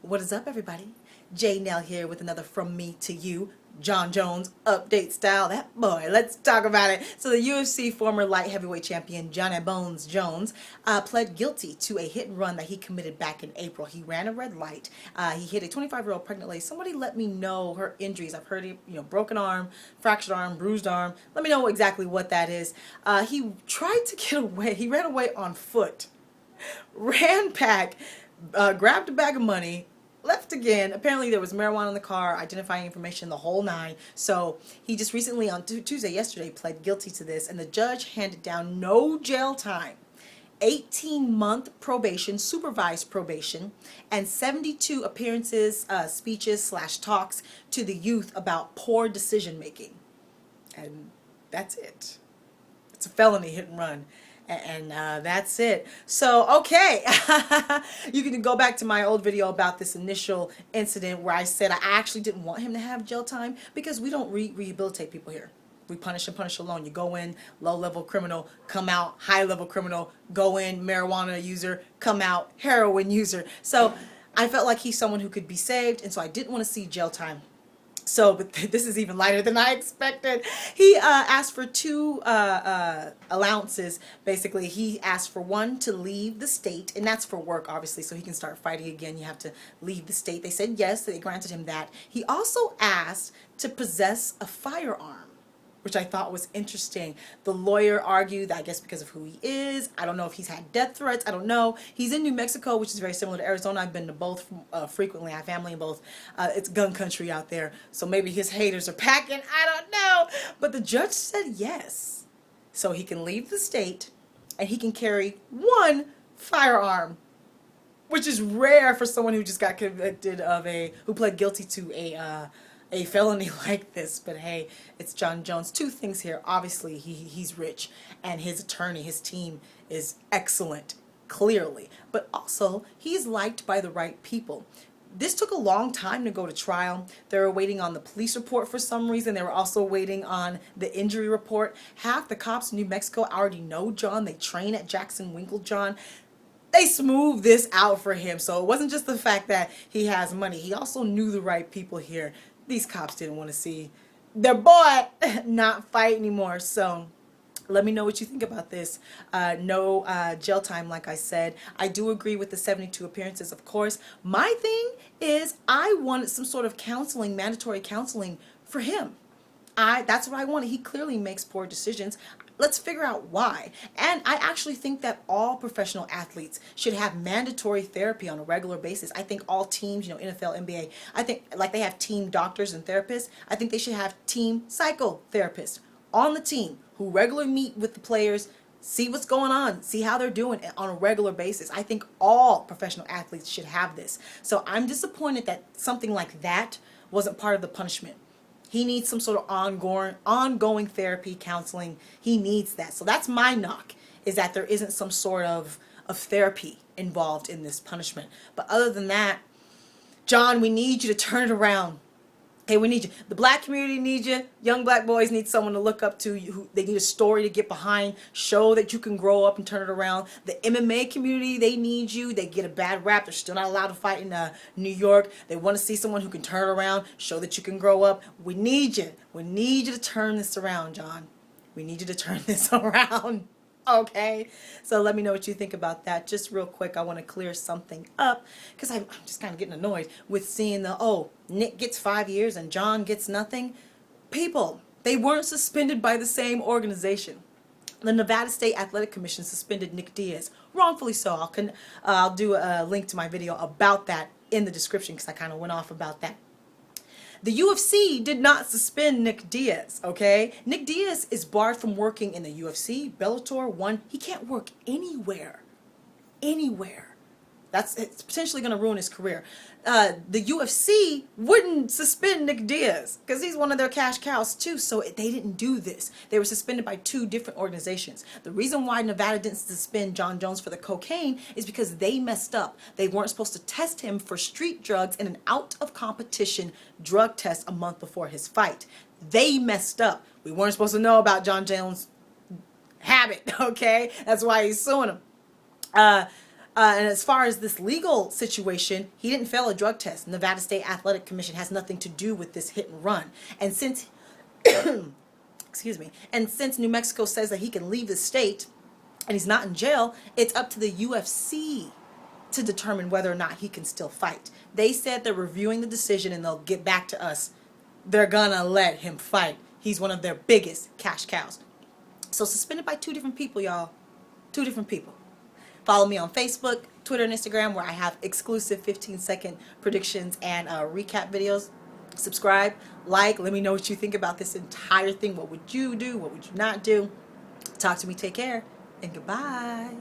What is up, everybody? J Nell here with another From Me to You, Jon Jones update style. That boy, let's talk about it. So the UFC former light heavyweight champion Jon Bones Jones pled guilty to a hit and run that he committed back in April. He ran a red light. He hit a 25-year-old pregnant lady. Somebody let me know her injuries. I've heard it, broken arm, fractured arm, bruised arm. Let me know exactly what that is. He tried to get away. He ran away on foot, ran back, grabbed a bag of money, left again. Apparently there was marijuana in the car, identifying information, the whole nine. So he just recently on yesterday pled guilty to this, and the judge handed down no jail time, 18-month probation, supervised probation, and 72 appearances, speeches / talks to the youth about poor decision making. And that's it. It's a felony hit and run. And that's it. So, okay, you can go back to my old video about this initial incident where I said I actually didn't want him to have jail time because we don't rehabilitate people here. We punish and punish alone. You go in, low-level criminal, come out, high-level criminal, go in, marijuana user, come out, heroin user. So I felt like he's someone who could be saved, and so I didn't want to see jail time. So, but this is even lighter than I expected. He asked for two allowances. Basically, he asked for one to leave the state, and that's for work, obviously, so he can start fighting again. You have to leave the state. They said yes, they granted him that. He also asked to possess a firearm, which I thought was interesting. The lawyer argued that, I guess because of who he is. I don't know if he's had death threats. I don't know. He's in New Mexico, which is very similar to Arizona. I've been to both frequently. I have family in both. It's gun country out there. So maybe his haters are packing. I don't know. But the judge said yes. So he can leave the state and he can carry one firearm, which is rare for someone who just got convicted of who pled guilty to a felony like this. But hey, it's Jon Jones. Two things here. Obviously, he's rich, and his attorney, his team is excellent, clearly. But also, he's liked by the right people. This took a long time to go to trial. They were waiting on the police report for some reason. They were also waiting on the injury report. Half the cops in New Mexico already know Jon. They train at Jackson Winklejohn. They smoothed this out for him. So it wasn't just the fact that he has money. He also knew the right people here. These cops didn't want to see their boy not fight anymore. So let me know what you think about this. No jail time, like I said. I do agree with the 72 appearances, of course. My thing is I wanted some sort of counseling, mandatory counseling for him. That's what I wanted. He clearly makes poor decisions. Let's figure out why. And I actually think that all professional athletes should have mandatory therapy on a regular basis. I think all teams, NFL, NBA, I think like they have team doctors and therapists, I think they should have team psychotherapists on the team who regularly meet with the players, see what's going on, see how they're doing on a regular basis. I think all professional athletes should have this. So I'm disappointed that something like that wasn't part of the punishment. He needs some sort of ongoing therapy, counseling. He needs that. So that's my knock, is that there isn't some sort of therapy involved in this punishment. But other than that, Jon, we need you to turn it around. Okay, we need you. The black community needs you. Young black boys need someone to look up to. They need a story to get behind. Show that you can grow up and turn it around. The MMA community, they need you. They get a bad rap. They're still not allowed to fight in New York. They want to see someone who can turn it around. Show that you can grow up. We need you. We need you to turn this around, Jon. We need you to turn this around. Okay, so let me know what you think about that. Just real quick, I want to clear something up because I'm just kind of getting annoyed with seeing Nick gets 5 years and Jon gets nothing. People, they weren't suspended by the same organization. The Nevada State Athletic Commission suspended Nick Diaz, wrongfully so. I'll do a link to my video about that in the description because I kind of went off about that. The UFC did not suspend Nick Diaz, okay? Nick Diaz is barred from working in the UFC, Bellator, ONE. He can't work anywhere. Anywhere. It's potentially going to ruin his career. The UFC wouldn't suspend Nick Diaz because he's one of their cash cows too. So they didn't do this. They were suspended by two different organizations. The reason why Nevada didn't suspend Jon Jones for the cocaine is because they messed up. They weren't supposed to test him for street drugs in an out-of-competition drug test a month before his fight. They messed up. We weren't supposed to know about Jon Jones' habit, okay? That's why he's suing him. And as far as this legal situation, he didn't fail a drug test. Nevada State Athletic Commission has nothing to do with this hit and run. And since, excuse me, and since New Mexico says that he can leave the state and he's not in jail, it's up to the UFC to determine whether or not he can still fight. They said they're reviewing the decision and they'll get back to us. They're gonna let him fight. He's one of their biggest cash cows. So suspended by 2 different people, y'all. 2 different people. Follow me on Facebook, Twitter, and Instagram, where I have exclusive 15-second predictions and recap videos. Subscribe, like, let me know what you think about this entire thing. What would you do? What would you not do? Talk to me. Take care. And goodbye.